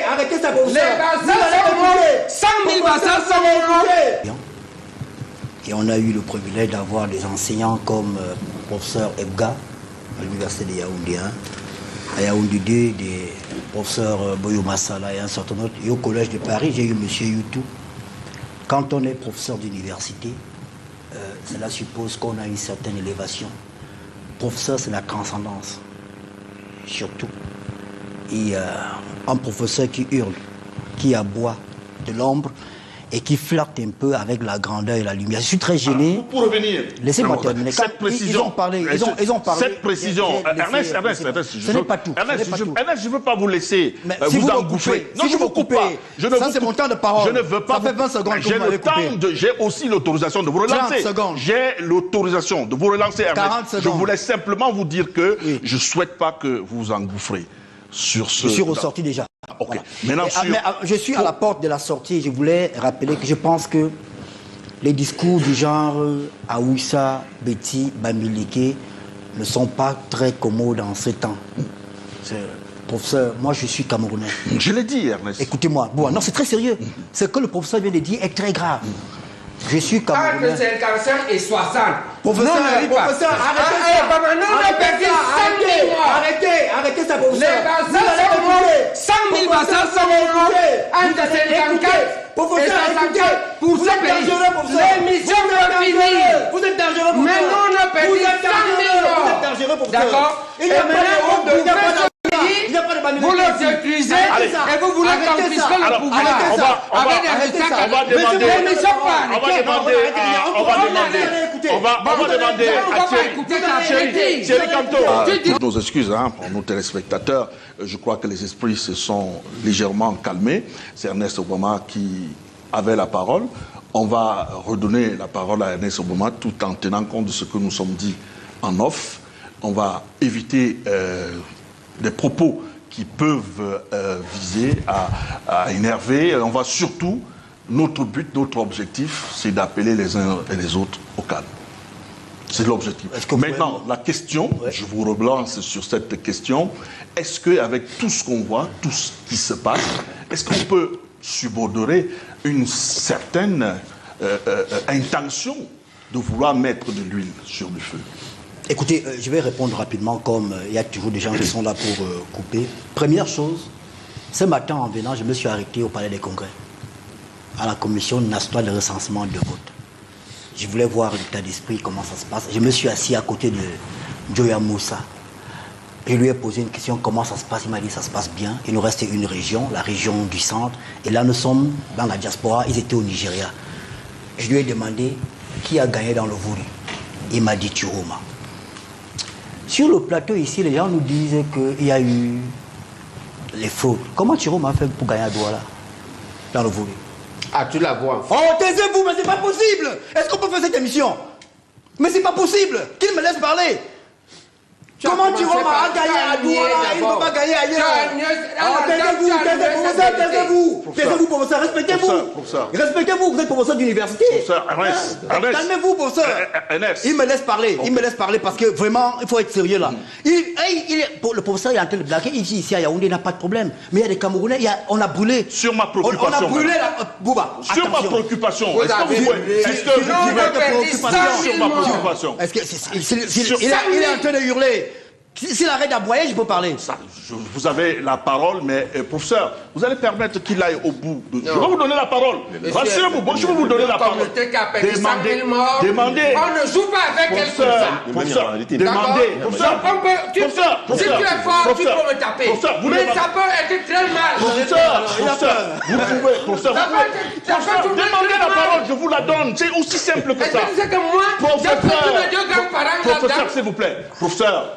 Arrêtez ça pour ça. 100 000 bassins. Et on a eu le privilège d'avoir des enseignants comme professeur Ebga à l'université de Yaoundé 1, à Yaoundé 2, des professeurs Boyo Massala et un certain autre. Et au collège de Paris, j'ai eu M. Youtou. Quand on est professeur d'université, cela suppose qu'on a une certaine élévation. Professeur, c'est la transcendance, surtout. Et un professeur qui hurle, qui aboie de l'ombre et qui flirte un peu avec la grandeur et la lumière. Je suis très gêné. Pour revenir, laissez-moi terminer. Cette précision, ils ont parlé. Cette précision, Ernest, ce n'est pas tout. Ernest, je ne veux pas vous laisser vous engouffrer. Non, je ne vous coupe pas. Ça, c'est mon temps de parole. Je ne veux pas. Ça fait 20 secondes que vous m'avez coupé. J'ai aussi l'autorisation de vous relancer. 30 secondes. J'ai l'autorisation de vous relancer, Ernest. 40 secondes. Je voulais simplement vous dire que je ne souhaite pas que vous vous engouffrez sur ce... Je suis ressorti déjà. Ok. Voilà. Je suis à la porte de la sortie. Je voulais rappeler que je pense que les discours du genre Aouissa, Betty, Bamileke ne sont pas très commodes en ce temps. Professeur, moi je suis Camerounais. Je l'ai dit, Ernest. Écoutez-moi. Bon, non, c'est très sérieux. Ce que le professeur vient de dire est très grave. Je suis Camerounais. Entre 55 et 60. Professeur, arrêtez ça pour ça. Les bassins sont morts. 100 000 bassins sont morts. Entre 54 et 64 pour ce pays. L'émission doit finir. Vous êtes dangereux pour ça. Mais nous, on a perdu 100 000 morts. Vous êtes dangereux pour ça. D'accord. Et maintenant, vous le utilisez et vous voulez confisquer le pouvoir. Avec des résultats. On va demander à Thierry Canto. Toutes nos excuses pour nos téléspectateurs. Je crois que les esprits se sont légèrement calmés. C'est Ernest Obama qui avait la parole. On va redonner la parole à Ernest Obama tout en tenant compte de ce que nous sommes dit en off. On va éviter des propos qui peuvent viser à énerver. On va surtout, notre but, notre objectif, c'est d'appeler les uns et les autres au calme. C'est l'objectif. Maintenant, la question, je vous relance sur cette question, est-ce qu'avec tout ce qu'on voit, tout ce qui se passe, est-ce qu'on peut subordonner une certaine intention de vouloir mettre de l'huile sur le feu? Écoutez, je vais répondre rapidement, comme il y a toujours des gens qui sont là pour couper. Première chose, ce matin en venant, je me suis arrêté au Palais des Congrès, à la commission nationale de recensement de vote. Je voulais voir l'état d'esprit, comment ça se passe. Je me suis assis à côté de Joya Moussa. Je lui ai posé une question, comment ça se passe? Il m'a dit, ça se passe bien. Il nous restait une région, la région du centre. Et là, nous sommes dans la diaspora, ils étaient au Nigeria. Je lui ai demandé qui a gagné dans le voulu. Il m'a dit Chiroma. Sur le plateau ici, les gens nous disent qu'il y a eu les fraudes. Comment Chiroma a fait pour gagner à Douala dans le voulu? Ah, tu la vois. Oh, taisez-vous, mais c'est pas possible. Est-ce qu'on peut faire cette émission? Mais c'est pas possible. Qu'il me laisse parler. Comment Chiroma a gagné à Douala? Il ne peut pas gagner ailleurs. Taisez-vous. Taisez-vous, professeur. Respectez-vous. Respectez-vous. Vous êtes professeur d'université. Calmez-vous, professeur. Il me laisse parler. Il me laisse parler parce que vraiment, il faut être sérieux là. Le professeur est en train de blaguer. Ici à Yaoundé, il n'a pas de problème. Mais il y a des Camerounais, on a brûlé. Sur ma préoccupation. On a brûlé la... Bouba, sur ma préoccupation. Est-ce que vous pouvez... Sur ma préoccupation. Il est en train de hurler. S'il arrête d'aboyer, je peux parler. Vous avez la parole, mais professeur, vous allez permettre qu'il aille au bout. Je vais vous donner la parole. Rassurez-vous, je vais vous donner la parole. Demandez. On ne joue pas avec elle comme ça. Professeur, demandez. Professeur, si tu es fort, tu peux me taper. Mais ça peut être très mal. Professeur, vous pouvez. Professeur, demandez la parole, je vous la donne. C'est aussi simple que ça. Est-ce que tu sais que moi, j'ai perdu mes deux grands-parents là-dedans? Professeur, s'il vous plaît.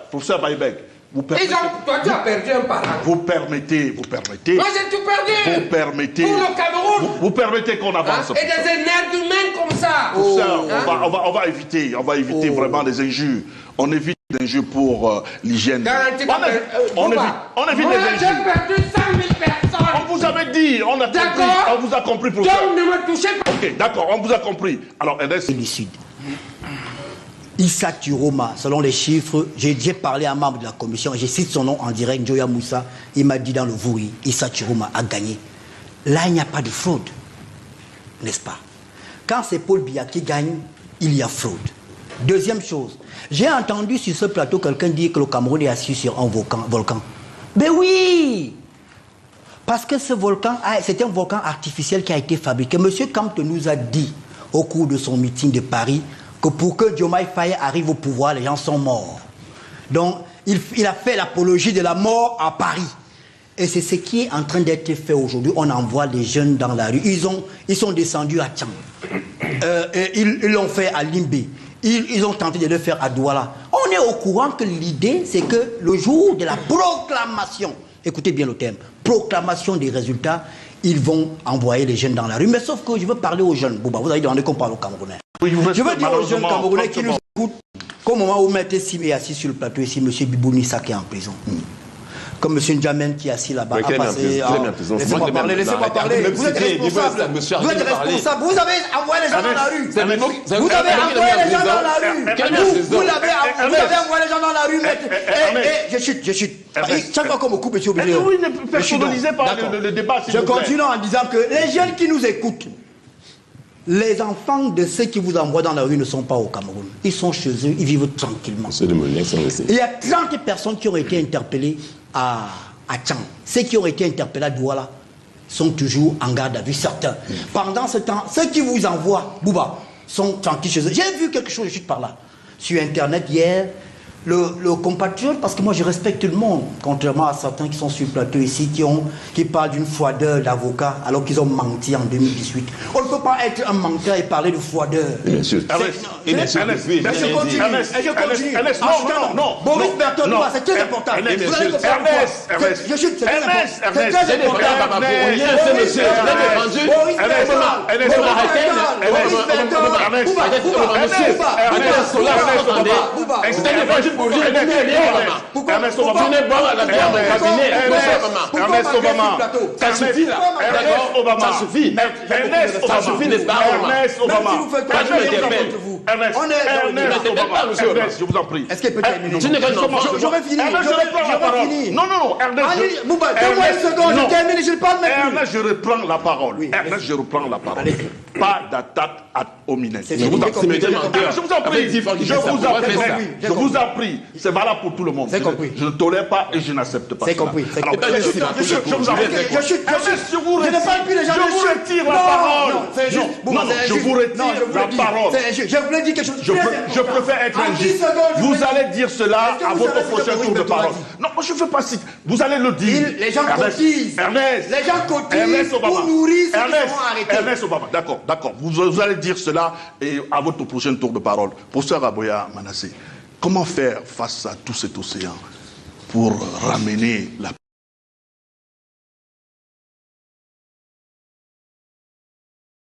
Professeur Baïbek, vous permettez... Toi, tu as perdu un parent. Vous permettez... Moi, j'ai tout perdu. Vous permettez... Pour le Cameroun. Vous permettez qu'on avance. Et des énergumènes comme ça. Professeur, on va éviter vraiment des injures. On évite des injures pour l'hygiène. On évite des injures. J'ai perdu 100 000 personnes. On vous avait dit, on vous a compris, professeur. Donc, ne me touchez pas. Ok, d'accord, on vous a compris. Alors, Ernest... Lucide. Issa Turoma, selon les chiffres, j'ai parlé à un membre de la commission, je cite son nom en direct, Njoya Moussa, il m'a dit dans le Vouri, Issa Turoma a gagné. Là, il n'y a pas de fraude, n'est-ce pas? Quand c'est Paul Biya qui gagne, il y a fraude. Deuxième chose, j'ai entendu sur ce plateau quelqu'un dire que le Cameroun est assis sur un volcan. Ben oui! Parce que ce volcan, c'est un volcan artificiel qui a été fabriqué. Monsieur Kamte nous a dit, au cours de son meeting de Paris, que pour que Diomaye Faye arrive au pouvoir, les gens sont morts. Donc, il a fait l'apologie de la mort à Paris. Et c'est ce qui est en train d'être fait aujourd'hui. On envoie les jeunes dans la rue. Ils sont descendus à Tchang. Ils l'ont fait à Limbé. Ils ont tenté de le faire à Douala. On est au courant que l'idée, c'est que le jour de la proclamation, écoutez bien le terme, proclamation des résultats, ils vont envoyer les jeunes dans la rue. Mais sauf que je veux parler aux jeunes. Bouba, vous avez demandé qu'on parle aux Camerounais. Oui, je veux dire aux jeunes Camerounais qui nous écoutent qu'au moment où M. Sim est assis sur le plateau ici, M. Bibou Nissa qui est en prison. Comme M. Ndjamen qui est assis là-bas. Laissez-moi parler. Vous êtes responsable. Vous êtes responsable. Vous avez envoyé les gens dans la rue. Vous avez envoyé les gens dans la rue. Vous avez envoyé les gens dans la rue. Je chute. Chaque fois qu'on me coupe, je suis obligé. Oui, ne personnalisez pas le débat. Je continue en disant que les jeunes qui nous écoutent, les enfants de ceux qui vous envoient dans la rue ne sont pas au Cameroun. Ils sont chez eux, ils vivent tranquillement. Il y a 30 personnes qui ont été interpellées à Tchang. Ceux qui ont été interpellés à Douala sont toujours en garde à vue, certains. Pendant ce temps, ceux qui vous envoient, Bouba, sont tranquilles chez eux. J'ai vu quelque chose, je suis par là, sur Internet hier. Le compatriote, parce que moi je respecte tout le monde, contrairement à certains qui sont sur le plateau ici, qui parlent d'une froideur d'avocat alors qu'ils ont menti en 2018. On ne peut pas être un menteur et parler de froideur. Bien sûr. Je continue. Non. Boris Bertone, c'est très important. Vous allez comprendre pourquoi. Je chute, c'est très important. C'est très important. Boris Bertone. Pourquoi Ernest Obama, ça suffit là, d'accord, ça suffit, ça suffit, n'est-ce pas, Ernest, je vous en prie. Est-ce qu'il peut terminer? J'aurais fini. Non, Ernest, donne-moi une seconde, je termine, je ne parle même plus. Ernest, je reprends la parole. Ernest, je reprends la parole. Pas d'attaque ad hominem. Je vous en prie. Je vous en prie. C'est valable pour tout le monde. Je ne tolère pas et je n'accepte pas. C'est compris. Je vous en prie. Je ne parle plus les gens. Je vous retire la parole. Non, je vous retire la parole. Je voulais dire quelque chose. Je préfère être injuste. Vous allez dire cela à votre prochain tour de parole. Non, moi je ne fais pas si. Vous allez le dire. Les gens cotisent. Ernest. Les gens cotisent pour nourrir ceux qui seront arrêtés. Ernest Obama, d'accord. Vous allez dire cela et à votre prochain tour de parole. Professeur Aboya Manassé, comment faire face à tout cet océan pour ramener la